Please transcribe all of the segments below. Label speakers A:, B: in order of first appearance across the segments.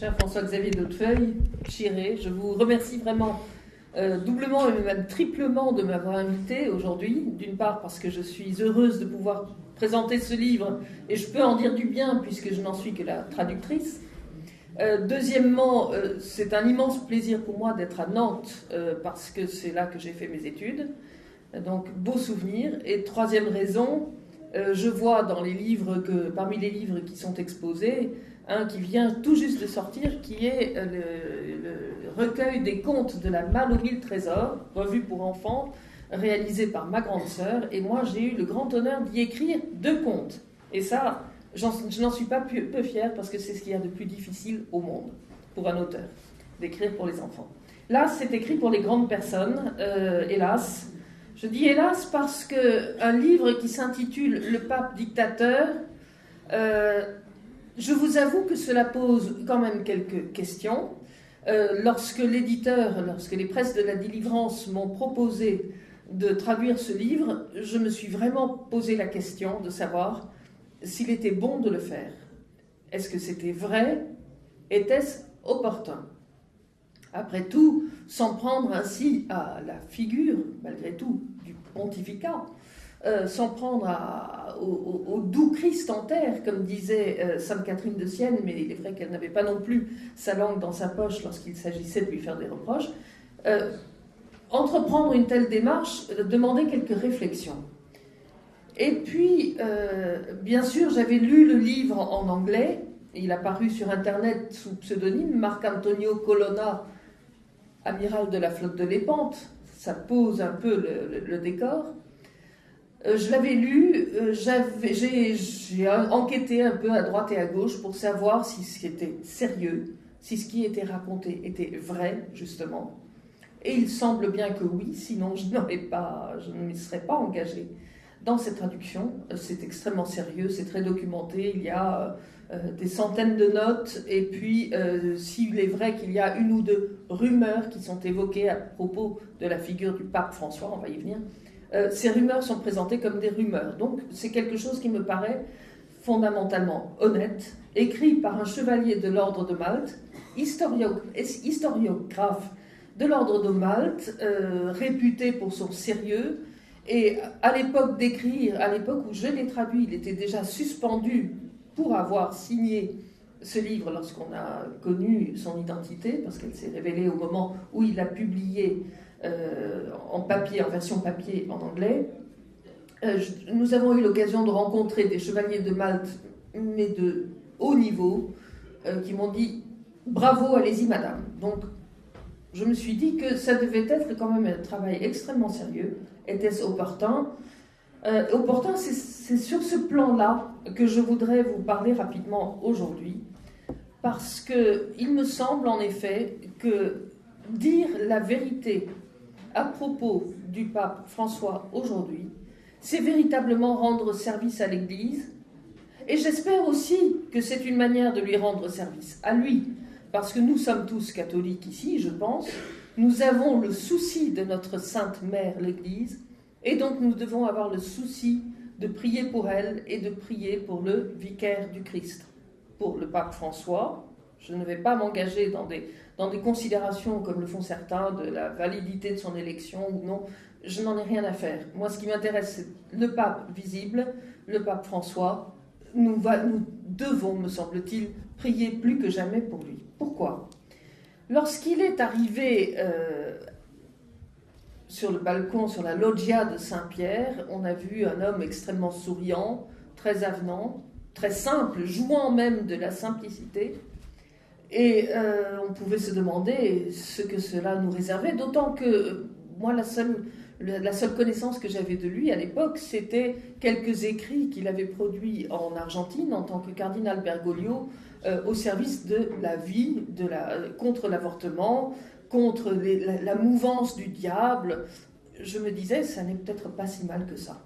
A: Cher François-Xavier d'Hautefeuille, Chiré, je vous remercie vraiment doublement et même triplement de m'avoir invité aujourd'hui. D'une part parce que je suis heureuse de pouvoir présenter ce livre et je peux en dire du bien puisque je n'en suis que la traductrice. Deuxièmement, c'est un immense plaisir pour moi d'être à Nantes parce que c'est là que j'ai fait mes études. Donc, beau souvenir. Et troisième raison, je vois dans les livres parmi les livres qui sont exposés, un qui vient tout juste de sortir, qui est le recueil des contes de la Malle au mille trésors, revue pour enfants, réalisé par ma grande sœur. Et moi, j'ai eu le grand honneur d'y écrire 2 contes. Et ça, je n'en suis pas peu fière parce que c'est ce qu'il y a de plus difficile au monde pour un auteur, d'écrire pour les enfants. Là, c'est écrit pour les grandes personnes, hélas. Je dis hélas parce qu'un livre qui s'intitule « Le pape dictateur », je vous avoue que cela pose quand même quelques questions. Lorsque les presses de la délivrance m'ont proposé de traduire ce livre, je me suis vraiment posé la question de savoir s'il était bon de le faire. Est-ce que c'était vrai? Était-ce opportun? Après tout, s'en prendre ainsi à la figure, malgré tout, du pontificat, s'en prendre au doux Christ en terre, comme disait Sainte Catherine de Sienne, mais il est vrai qu'elle n'avait pas non plus sa langue dans sa poche lorsqu'il s'agissait de lui faire des reproches. Entreprendre une telle démarche demandait quelques réflexions. Et puis, bien sûr, j'avais lu le livre en anglais. Il a paru sur Internet sous pseudonyme Marc-Antonio Colonna, amiral de la flotte de Lépante. Ça pose un peu le décor. Je l'avais lu, j'ai enquêté un peu à droite et à gauche pour savoir si c'était sérieux, si ce qui était raconté était vrai, justement. Et il semble bien que oui, sinon je ne m'y serais pas engagée dans cette traduction. C'est extrêmement sérieux, c'est très documenté, il y a des centaines de notes, et puis s'il est vrai qu'il y a 1 ou 2 rumeurs qui sont évoquées à propos de la figure du pape François, on va y venir, ces rumeurs sont présentées comme des rumeurs. Donc c'est quelque chose qui me paraît fondamentalement honnête, écrit par un chevalier de l'ordre de Malte, historiographe de l'ordre de Malte, réputé pour son sérieux. Et à l'époque d'écrire, à l'époque où je l'ai traduit, il était déjà suspendu pour avoir signé ce livre lorsqu'on a connu son identité, parce qu'elle s'est révélée au moment où il l'a publié en papier, en version papier en anglais. Nous avons eu l'occasion de rencontrer des chevaliers de Malte, mais de haut niveau, qui m'ont dit « Bravo, allez-y madame ». Donc je me suis dit que ça devait être quand même un travail extrêmement sérieux. Était-ce opportun? Opportun, c'est sur ce plan-là que je voudrais vous parler rapidement aujourd'hui, parce qu'il me semble en effet que dire la vérité à propos du pape François aujourd'hui, c'est véritablement rendre service à l'Église, et j'espère aussi que c'est une manière de lui rendre service à lui, parce que nous sommes tous catholiques ici, je pense, nous avons le souci de notre Sainte Mère, l'Église, et donc nous devons avoir le souci de prier pour elle et de prier pour le vicaire du Christ. Pour le pape François, je ne vais pas m'engager dans des considérations, comme le font certains, de la validité de son élection ou non. Je n'en ai rien à faire. Moi, ce qui m'intéresse, c'est le pape visible, le pape François. Nous devons, me semble-t-il, prier plus que jamais pour lui. Pourquoi? Lorsqu'il est arrivé sur le balcon, sur la loggia de Saint-Pierre, on a vu un homme extrêmement souriant, très avenant, très simple, jouant même de la simplicité. Et on pouvait se demander ce que cela nous réservait, d'autant que moi, la seule connaissance que j'avais de lui à l'époque, c'était quelques écrits qu'il avait produits en Argentine en tant que cardinal Bergoglio au service de la vie, contre l'avortement, contre la mouvance du diable. Je me disais, ça n'est peut-être pas si mal que ça.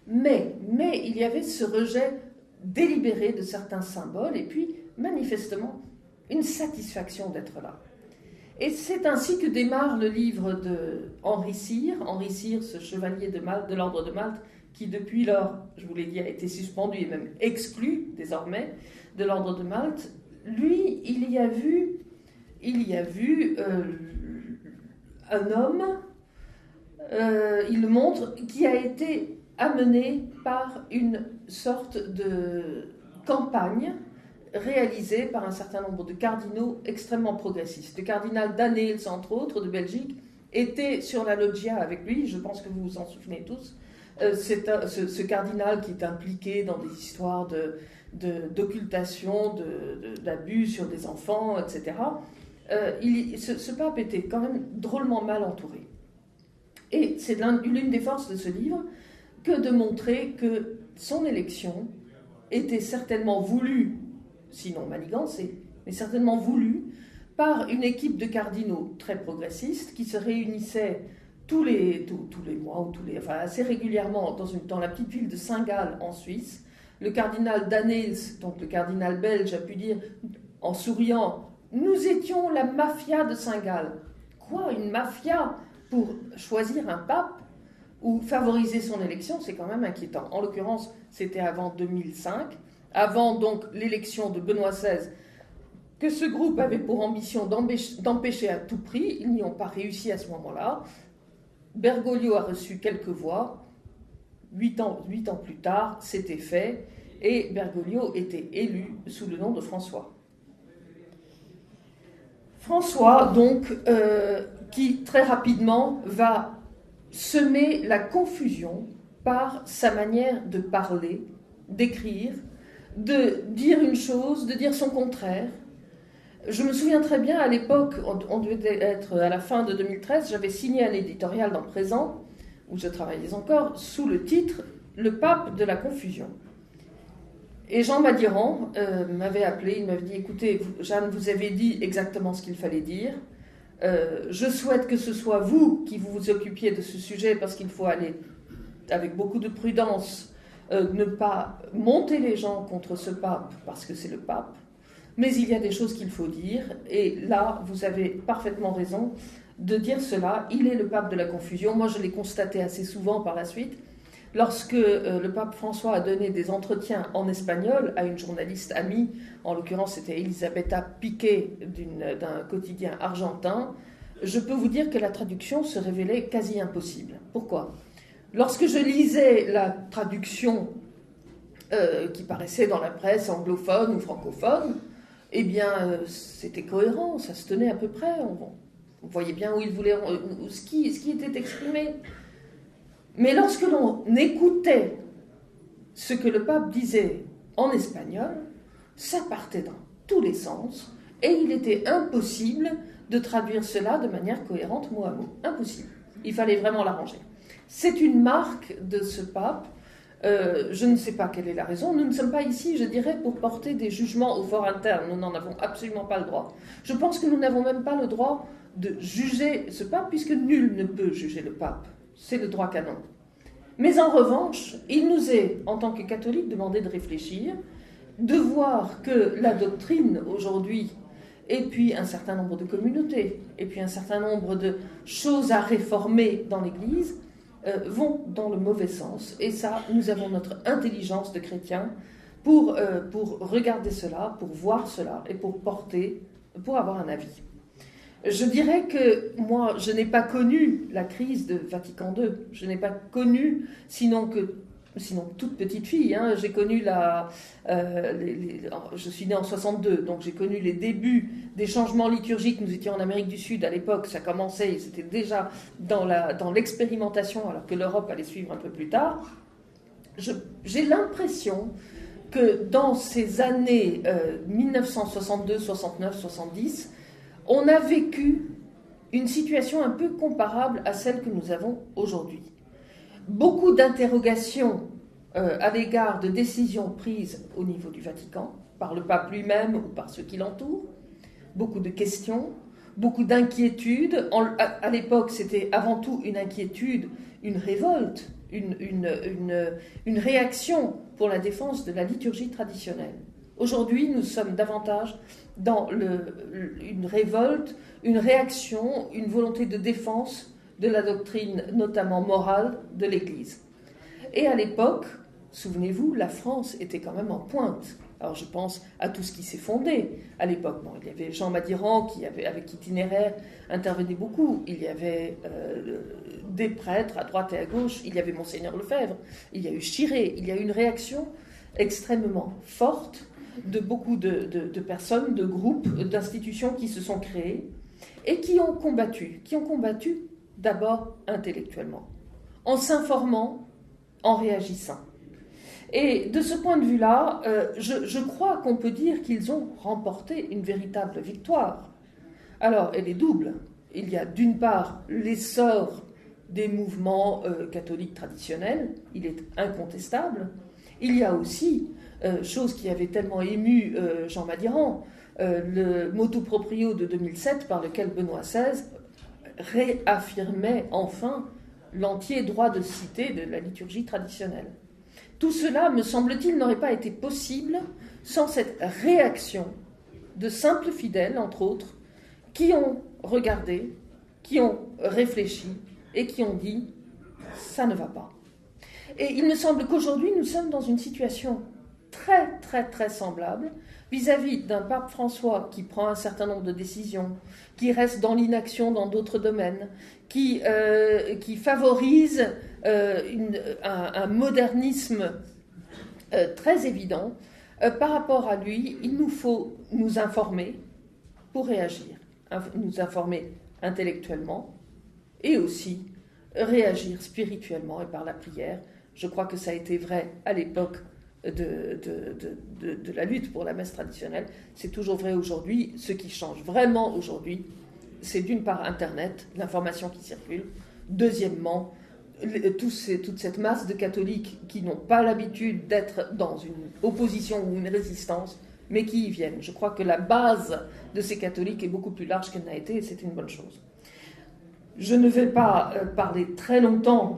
A: Mais il y avait ce rejet délibéré de certains symboles, et puis manifestement une satisfaction d'être là. Et c'est ainsi que démarre le livre de Henri Cyr, ce chevalier de Malte, de l'ordre de Malte, qui depuis lors, je vous l'ai dit, a été suspendu et même exclu désormais de l'ordre de Malte. lui, il y a vu un homme, il le montre, qui a été amené par une sorte de campagne réalisée par un certain nombre de cardinaux extrêmement progressistes. Le cardinal Danneels, entre autres, de Belgique, était sur la loggia avec lui, je pense que vous vous en souvenez tous. Ce cardinal qui est impliqué dans des histoires d'occultation, d'abus sur des enfants, etc. Ce pape était quand même drôlement mal entouré. Et c'est l'une des forces de ce livre que de montrer que son élection était certainement voulue, sinon manigancée, mais certainement voulue par une équipe de cardinaux très progressistes qui se réunissaient tous les mois, ou assez régulièrement dans la petite ville de Saint-Gall en Suisse. Le cardinal Danneels, donc le cardinal belge, a pu dire en souriant « Nous étions la mafia de Saint-Gall ». Quoi, une mafia pour choisir un pape ou favoriser son élection, c'est quand même inquiétant. En l'occurrence, c'était avant 2005, avant donc l'élection de Benoît XVI, que ce groupe avait pour ambition d'empêcher à tout prix. Ils n'y ont pas réussi à ce moment-là. Bergoglio a reçu quelques voix. 8 ans plus tard, c'était fait, et Bergoglio était élu sous le nom de François. François, donc, qui très rapidement va semer la confusion par sa manière de parler, d'écrire, de dire une chose, de dire son contraire. Je me souviens très bien, à l'époque, on devait être à la fin de 2013, j'avais signé un éditorial dans Présent, où je travaillais encore, sous le titre « Le pape de la confusion ». Et Jean Madiran m'avait appelé, il m'avait dit « Écoutez, Jeanne, vous avez dit exactement ce qu'il fallait dire. Je souhaite que ce soit vous qui vous occupiez de ce sujet, parce qu'il faut aller avec beaucoup de prudence, ne pas monter les gens contre ce pape, parce que c'est le pape. Mais il y a des choses qu'il faut dire, et là, vous avez parfaitement raison de dire cela. Il est le pape de la confusion. Moi, je l'ai constaté assez souvent par la suite. Lorsque le pape François a donné des entretiens en espagnol à une journaliste amie, en l'occurrence c'était Elisabetta Piqué d'un quotidien argentin, je peux vous dire que la traduction se révélait quasi impossible. Pourquoi ? Lorsque je lisais la traduction qui paraissait dans la presse anglophone ou francophone, eh bien, c'était cohérent, ça se tenait à peu près. On voyait bien où il voulait, ce qui était exprimé. Mais lorsque l'on écoutait ce que le pape disait en espagnol, ça partait dans tous les sens, et il était impossible de traduire cela de manière cohérente mot à mot. Impossible. Il fallait vraiment l'arranger. C'est une marque de ce pape. Je ne sais pas quelle est la raison. Nous ne sommes pas ici, je dirais, pour porter des jugements au fort interne. Nous n'en avons absolument pas le droit. Je pense que nous n'avons même pas le droit de juger ce pape, puisque nul ne peut juger le pape. C'est le droit canon. Mais en revanche, il nous est, en tant que catholiques, demandé de réfléchir, de voir que la doctrine aujourd'hui, et puis un certain nombre de communautés, et puis un certain nombre de choses à réformer dans l'Église, vont dans le mauvais sens. Et ça, nous avons notre intelligence de chrétiens pour regarder cela, pour voir cela, et pour avoir un avis. Je dirais que moi, je n'ai pas connu la crise de Vatican II. Je n'ai pas connu, sinon toute petite fille. Hein, j'ai connu je suis née en 62, donc j'ai connu les débuts des changements liturgiques. Nous étions en Amérique du Sud à l'époque, ça commençait, c'était déjà dans l'expérimentation, alors que l'Europe allait suivre un peu plus tard. J'ai l'impression que dans ces années 1962, 69, 70, on a vécu une situation un peu comparable à celle que nous avons aujourd'hui. Beaucoup d'interrogations à l'égard de décisions prises au niveau du Vatican, par le pape lui-même ou par ceux qui l'entourent, beaucoup de questions, beaucoup d'inquiétudes. À l'époque, c'était avant tout une inquiétude, une révolte, une réaction pour la défense de la liturgie traditionnelle. Aujourd'hui, nous sommes davantage dans une révolte, une réaction, une volonté de défense de la doctrine, notamment morale, de l'Église. Et à l'époque, souvenez-vous, la France était quand même en pointe. Alors je pense à tout ce qui s'est fondé à l'époque. Bon, il y avait Jean Madiran avec Itinéraire intervenait beaucoup. Il y avait des prêtres à droite et à gauche. Il y avait Monseigneur Lefebvre. Il y a eu Chiré. Il y a eu une réaction extrêmement forte de beaucoup de personnes, de groupes, d'institutions qui se sont créées et qui ont combattu d'abord intellectuellement, en s'informant, en réagissant. Et de ce point de vue-là, je crois qu'on peut dire qu'ils ont remporté une véritable victoire. Alors, elle est double. Il y a d'une part l'essor des mouvements catholiques traditionnels, il est incontestable. Il y a aussi, chose qui avait tellement ému Jean Madiran, le motu proprio de 2007 par lequel Benoît XVI réaffirmait enfin l'entier droit de cité de la liturgie traditionnelle. Tout cela, me semble-t-il, n'aurait pas été possible sans cette réaction de simples fidèles, entre autres, qui ont regardé, qui ont réfléchi et qui ont dit « ça ne va pas ». Et il me semble qu'aujourd'hui, nous sommes dans une situation très, très, très semblable vis-à-vis d'un pape François qui prend un certain nombre de décisions, qui reste dans l'inaction dans d'autres domaines, qui favorise un modernisme très évident. Par rapport à lui, il nous faut nous informer pour réagir, nous informer intellectuellement et aussi réagir spirituellement et par la prière. Je crois que ça a été vrai à l'époque de la lutte pour la messe traditionnelle. C'est toujours vrai aujourd'hui. Ce qui change vraiment aujourd'hui, c'est d'une part Internet, l'information qui circule. Deuxièmement, toute cette masse de catholiques qui n'ont pas l'habitude d'être dans une opposition ou une résistance, mais qui y viennent. Je crois que la base de ces catholiques est beaucoup plus large qu'elle n'a été, et c'est une bonne chose. Je ne vais pas parler très longtemps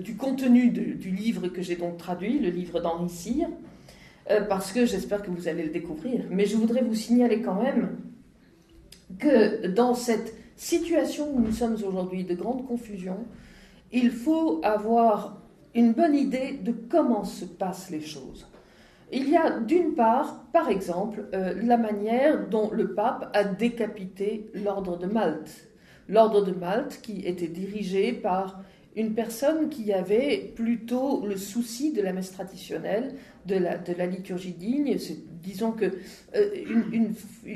A: du contenu du livre que j'ai donc traduit, le livre d'Henri Cyr, parce que j'espère que vous allez le découvrir. Mais je voudrais vous signaler quand même que dans cette situation où nous sommes aujourd'hui de grande confusion, il faut avoir une bonne idée de comment se passent les choses. Il y a d'une part, par exemple, la manière dont le pape a décapité l'ordre de Malte. L'ordre de Malte qui était dirigé par une personne qui avait plutôt le souci de la messe traditionnelle, de la liturgie digne. Disons que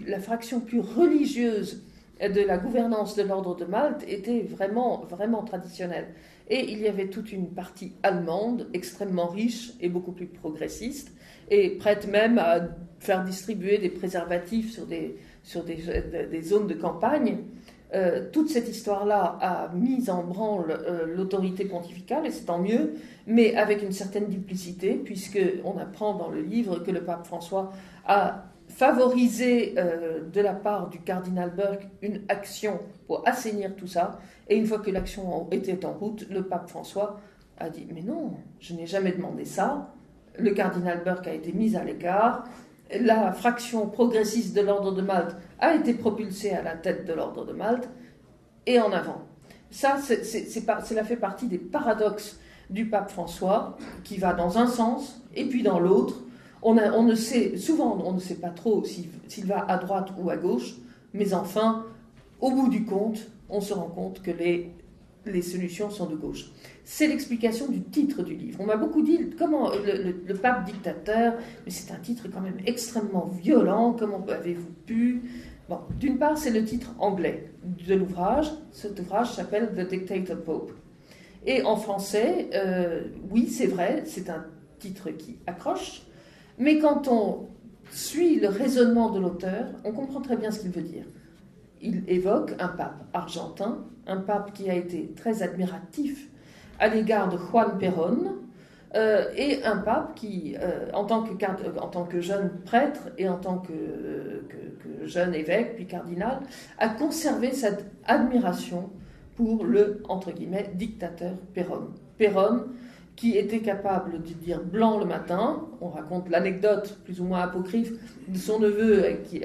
A: la fraction plus religieuse de la gouvernance de l'ordre de Malte était vraiment, vraiment traditionnelle. Et il y avait toute une partie allemande, extrêmement riche et beaucoup plus progressiste, et prête même à faire distribuer des préservatifs sur des zones de campagne. Toute cette histoire-là a mis en branle l'autorité pontificale, et c'est tant mieux, mais avec une certaine duplicité, puisqu'on apprend dans le livre que le pape François a favorisé de la part du cardinal Burke une action pour assainir tout ça, et une fois que l'action était en route, le pape François a dit « mais non, je n'ai jamais demandé ça ». Le cardinal Burke a été mis à l'écart, la fraction progressiste de l'ordre de Malte a été propulsée à la tête de l'ordre de Malte, et en avant. Ça, cela fait partie des paradoxes du pape François, qui va dans un sens, et puis dans l'autre. Souvent, on ne sait pas trop s'il va à droite ou à gauche, mais enfin, au bout du compte, on se rend compte que les solutions sont de gauche. C'est l'explication du titre du livre. On m'a beaucoup dit, comment le pape dictateur, mais c'est un titre quand même extrêmement violent, comment avez-vous pu... Bon, d'une part, c'est le titre anglais de l'ouvrage. Cet ouvrage s'appelle The Dictator Pope. Et en français, oui, c'est vrai, c'est un titre qui accroche, mais quand on suit le raisonnement de l'auteur, on comprend très bien ce qu'il veut dire. Il évoque un pape argentin, un pape qui a été très admiratif à l'égard de Juan Perón, et un pape qui, en tant que jeune prêtre et en tant que jeune évêque, puis cardinal, a conservé cette admiration pour le, entre guillemets, dictateur Perón. Perón, qui était capable de dire blanc le matin. On raconte l'anecdote plus ou moins apocryphe de son neveu à qui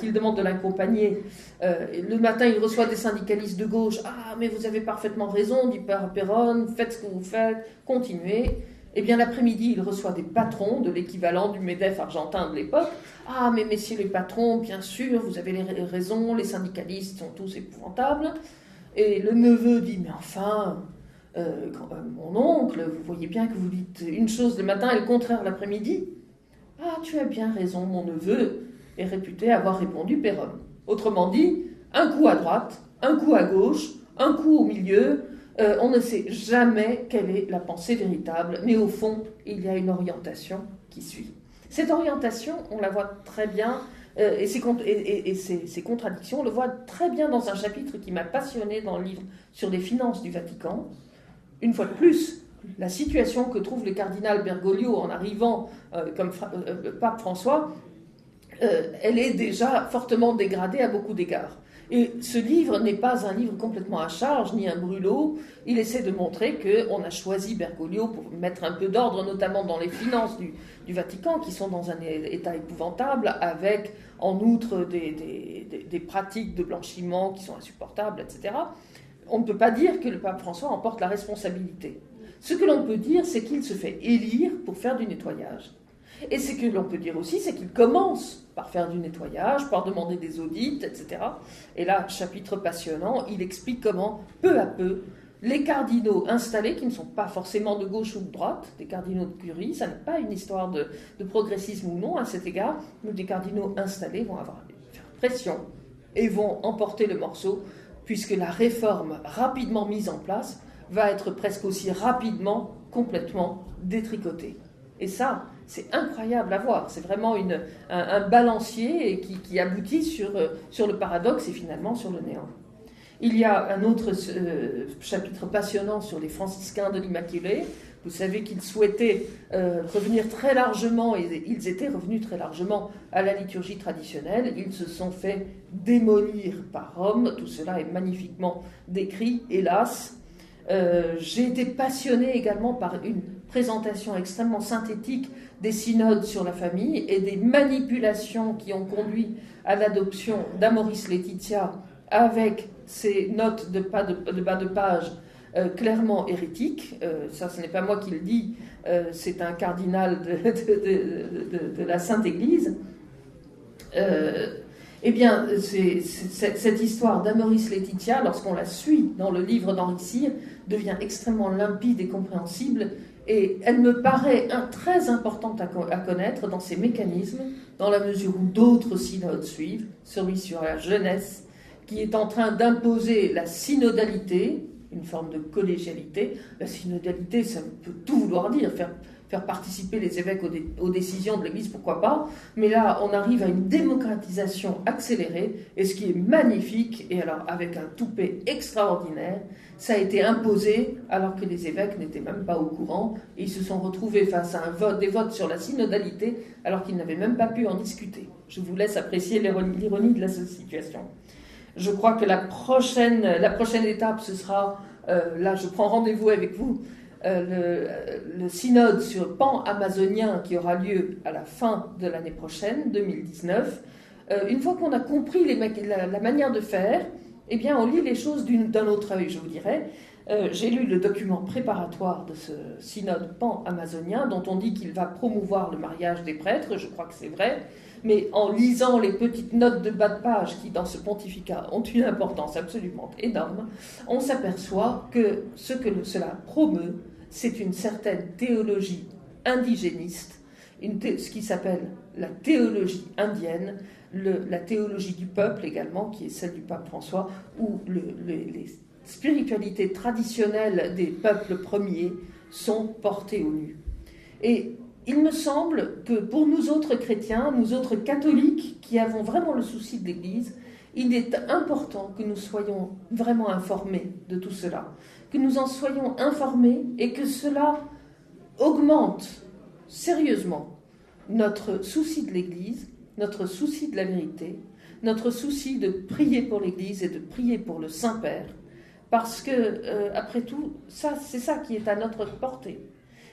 A: il demande de l'accompagner. Le matin, il reçoit des syndicalistes de gauche. « Ah, mais vous avez parfaitement raison, dit Perón, faites ce que vous faites, continuez. » Eh bien, l'après-midi, il reçoit des patrons de l'équivalent du MEDEF argentin de l'époque. Ah, mais messieurs les patrons, bien sûr, vous avez raison, les syndicalistes sont tous épouvantables. Et le neveu dit, mais enfin, mon oncle, vous voyez bien que vous dites une chose le matin et le contraire l'après-midi. Ah, tu as bien raison, mon neveu est réputé avoir répondu per homme. Autrement dit, un coup à droite, un coup à gauche, un coup au milieu. On ne sait jamais quelle est la pensée véritable, mais au fond, il y a une orientation qui suit. Cette orientation, on la voit très bien, et ces contradictions, on le voit très bien dans un chapitre qui m'a passionné dans le livre sur les finances du Vatican. Une fois de plus, la situation que trouve le cardinal Bergoglio en arrivant comme pape François, elle est déjà fortement dégradée à beaucoup d'égards. Et ce livre n'est pas un livre complètement à charge, ni un brûlot. Il essaie de montrer qu'on a choisi Bergoglio pour mettre un peu d'ordre, notamment dans les finances du Vatican, qui sont dans un état épouvantable, avec en outre des pratiques de blanchiment qui sont insupportables, etc. On ne peut pas dire que le pape François en porte la responsabilité. Ce que l'on peut dire, c'est qu'il se fait élire pour faire du nettoyage. Et ce que l'on peut dire aussi, c'est qu'il commence par faire du nettoyage, par demander des audits, etc. Et là, chapitre passionnant, il explique comment, peu à peu, les cardinaux installés, qui ne sont pas forcément de gauche ou de droite, des cardinaux de curie, ça n'est pas une histoire de progressisme ou non à cet égard, mais des cardinaux installés vont faire pression et vont emporter le morceau, puisque la réforme rapidement mise en place va être presque aussi rapidement, complètement détricotée. Et ça, c'est incroyable à voir. C'est vraiment un balancier qui aboutit sur le paradoxe et finalement sur le néant. Il y a un autre chapitre passionnant sur les franciscains de l'Immaculée. Vous savez qu'ils souhaitaient revenir très largement, et ils étaient revenus très largement à la liturgie traditionnelle. Ils se sont fait démolir par Rome. Tout cela est magnifiquement décrit, hélas. J'ai été passionnée également par une présentation extrêmement synthétique des synodes sur la famille et des manipulations qui ont conduit à l'adoption d'Amoris Laetitia avec ces notes de bas de page clairement hérétiques. Ça, ce n'est pas moi qui le dis, c'est un cardinal de la Sainte Église. Eh bien, cette histoire d'Amoris Laetitia, lorsqu'on la suit dans le livre d'Henri Cyr, devient extrêmement limpide et compréhensible, et elle me paraît très importante à connaître dans ses mécanismes, dans la mesure où d'autres synodes suivent, celui sur la jeunesse, qui est en train d'imposer la synodalité, une forme de collégialité. La synodalité, ça peut tout vouloir dire, faire participer les évêques aux décisions de l'Église, pourquoi pas, mais là, on arrive à une démocratisation accélérée, et ce qui est magnifique, et alors avec un toupet extraordinaire, ça a été imposé alors que les évêques n'étaient même pas au courant, et ils se sont retrouvés face à des votes sur la synodalité, alors qu'ils n'avaient même pas pu en discuter. Je vous laisse apprécier l'ironie de la situation. Je crois que la prochaine étape, ce sera, là je prends rendez-vous avec vous, le synode sur pan amazonien qui aura lieu à la fin de l'année prochaine, 2019. Une fois qu'on a compris la manière de faire, eh bien on lit les choses d'un autre œil, je vous dirais. J'ai lu le document préparatoire de ce synode pan amazonien dont on dit qu'il va promouvoir le mariage des prêtres, je crois que c'est vrai, mais en lisant les petites notes de bas de page qui dans ce pontificat ont une importance absolument énorme, on s'aperçoit que ce que cela promeut, c'est une certaine théologie indigéniste, ce qui s'appelle la théologie indienne, la théologie du peuple également, qui est celle du pape François, où les spiritualités traditionnelles des peuples premiers sont portées au nu. Et il me semble que pour nous autres chrétiens, nous autres catholiques, qui avons vraiment le souci de l'Église, il est important que nous soyons vraiment informés de tout cela, que nous en soyons informés et que cela augmente sérieusement notre souci de l'Église, notre souci de la vérité, notre souci de prier pour l'Église et de prier pour le Saint-Père, parce que, après tout, c'est ça qui est à notre portée.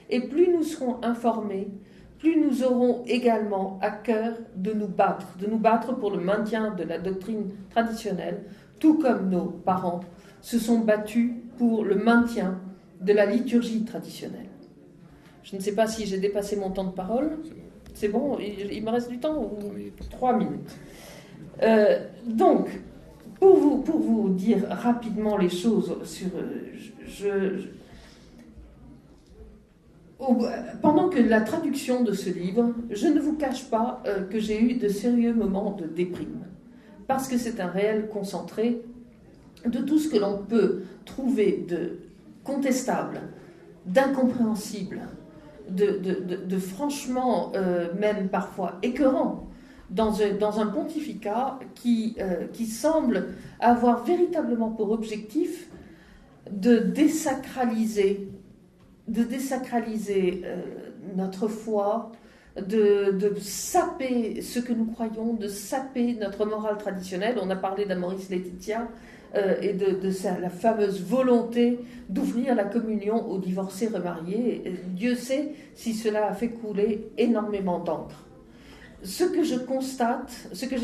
A: Et plus nous serons informés, plus nous aurons également à cœur de nous battre pour le maintien de la doctrine traditionnelle, tout comme nos parents se sont battus pour le maintien de la liturgie traditionnelle. Je ne sais pas si j'ai dépassé mon temps de parole. C'est bon, il me reste du temps ou... 3 minutes. Donc, pour vous dire rapidement les choses sur... pendant que la traduction de ce livre, je ne vous cache pas que j'ai eu de sérieux moments de déprime. Parce que c'est un réel concentré de tout ce que l'on peut trouver de contestable, d'incompréhensible, de franchement, même parfois écœurant, dans un pontificat qui semble avoir véritablement pour objectif de désacraliser notre foi, de saper ce que nous croyons, de saper notre morale traditionnelle. On a parlé d'Amoris Laetitia et de la fameuse volonté d'ouvrir la communion aux divorcés remariés. Et Dieu sait si cela a fait couler énormément d'encre. Ce que j'ai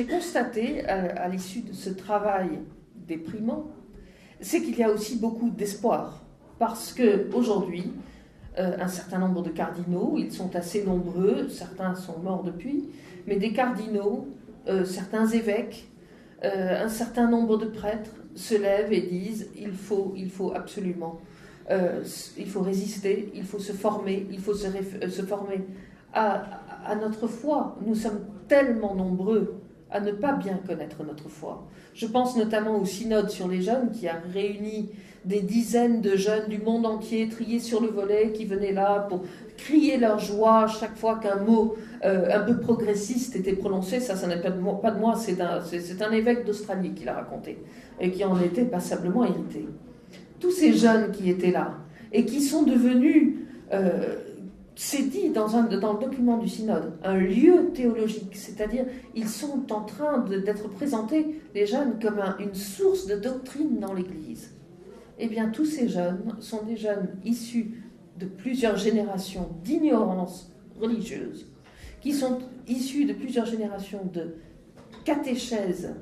A: constaté à l'issue de ce travail déprimant, c'est qu'il y a aussi beaucoup d'espoir. Parce qu'aujourd'hui, un certain nombre de cardinaux, ils sont assez nombreux, certains sont morts depuis, mais des cardinaux, certains évêques, un certain nombre de prêtres se lèvent et disent il faut absolument, il faut résister, il faut se former, il faut se former à notre foi. Nous sommes tellement nombreux à ne pas bien connaître notre foi. Je pense notamment au synode sur les jeunes qui a réuni des dizaines de jeunes du monde entier triés sur le volet qui venaient là pour crier leur joie chaque fois qu'un mot un peu progressiste était prononcé. Ça n'est pas de moi, c'est un évêque d'Australie qui l'a raconté et qui en était passablement irrité. Tous ces jeunes qui étaient là et qui sont devenus, c'est dit dans le document du synode, un lieu théologique, c'est-à-dire ils sont en train d'être présentés, les jeunes, comme une source de doctrine dans l'Église. Eh bien, tous ces jeunes sont des jeunes issus de plusieurs générations d'ignorance religieuse, qui sont issus de plusieurs générations de catéchèse,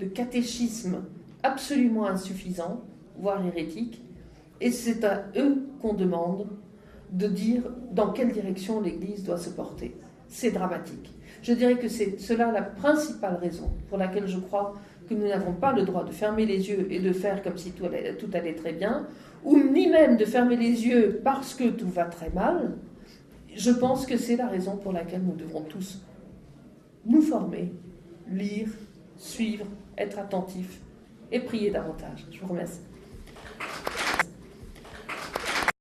A: de catéchisme absolument insuffisant, voire hérétique, et c'est à eux qu'on demande de dire dans quelle direction l'Église doit se porter. C'est dramatique. Je dirais que c'est cela la principale raison pour laquelle je crois que nous n'avons pas le droit de fermer les yeux et de faire comme si tout allait très bien, ou ni même de fermer les yeux parce que tout va très mal. Je pense que c'est la raison pour laquelle nous devrons tous nous former, lire, suivre, être attentifs et prier davantage. Je vous remercie.